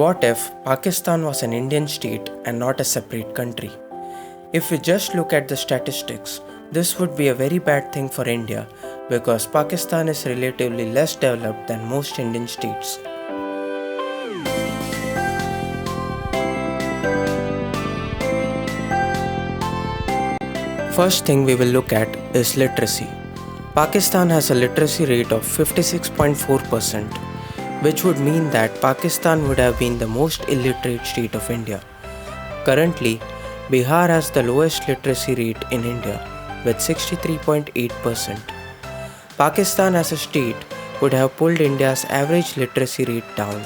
What if Pakistan was an Indian state and not a separate country? If we just look at the statistics, this would be a very bad thing for India because Pakistan is relatively less developed than most Indian states. First thing we will look at is literacy. Pakistan has a literacy rate of 56.4%, which would mean that Pakistan would have been the most illiterate state of India. Currently, Bihar has the lowest literacy rate in India with 63.8%. Pakistan as a state would have pulled India's average literacy rate down.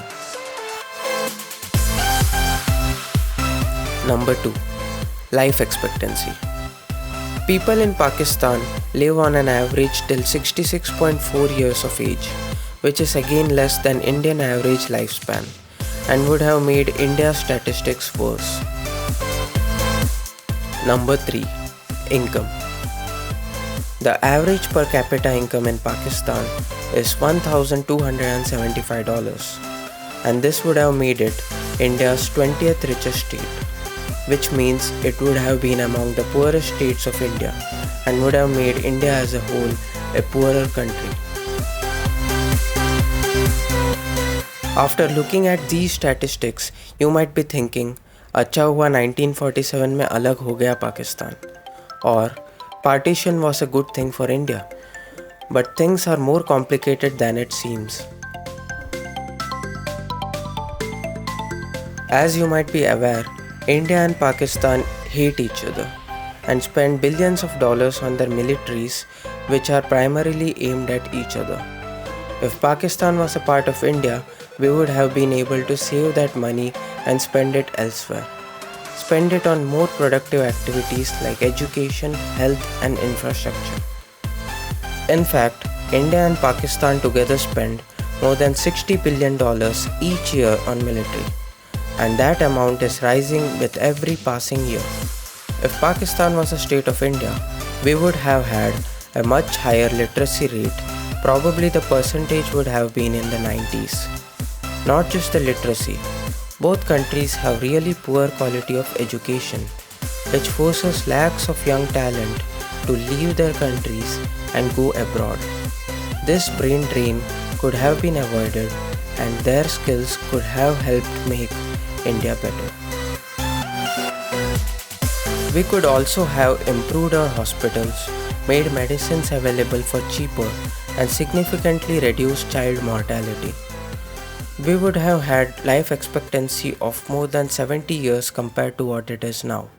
Number 2. Life expectancy. People in Pakistan live on an average till 66.4 years of age, which is again less than Indian average lifespan and would have made India's statistics worse. Number 3. Income. The average per capita income in Pakistan is $1,275, and this would have made it India's 20th richest state, which means it would have been among the poorest states of India and would have made India as a whole a poorer country. After looking at these statistics, you might be thinking, अच्छा हुआ 1947 में अलग हो गया Pakistan, or partition was a good thing for India. But things are more complicated than it seems. As you might be aware, India and Pakistan hate each other and spend billions of dollars on their militaries, which are primarily aimed at each other. If Pakistan was a part of India, we would have been able to save that money and spend it elsewhere. Spend it on more productive activities like education, health, and infrastructure. In fact, India and Pakistan together spend more than $60 billion each year on military, and that amount is rising with every passing year. If Pakistan was a state of India, we would have had a much higher literacy rate. Probably the percentage would have been in the 90s. Not just the literacy, both countries have really poor quality of education, which forces lakhs of young talent to leave their countries and go abroad. This brain drain could have been avoided, and their skills could have helped make India better. We could also have improved our hospitals, made medicines available for cheaper, and significantly reduced child mortality. We would have had life expectancy of more than 70 years compared to what it is now.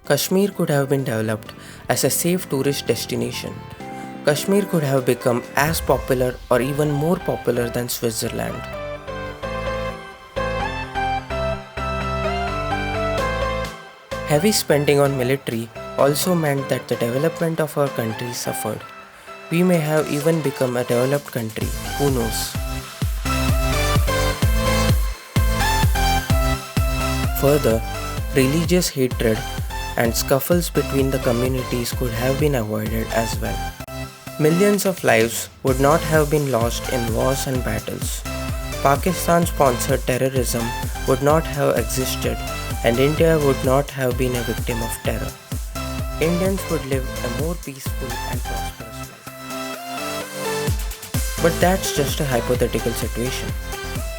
Kashmir could have been developed as a safe tourist destination. Kashmir could have become as popular or even more popular than Switzerland. Heavy spending on military also meant that the development of our country suffered. We may have even become a developed country, who knows? Further, religious hatred and scuffles between the communities could have been avoided as well. Millions of lives would not have been lost in wars and battles. Pakistan-sponsored terrorism would not have existed, and India would not have been a victim of terror. Indians would live a more peaceful and prosperous life. But that's just a hypothetical situation.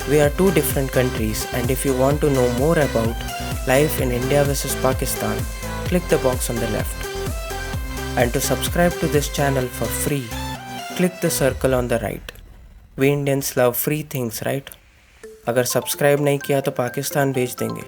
We are two different countries, and if you want to know more about life in India versus Pakistan, click the box on the left. And to subscribe to this channel for free, click the circle on the right. We Indians love free things, right? अगर subscribe नहीं किया तो पाकिस्तान भेज देंगे.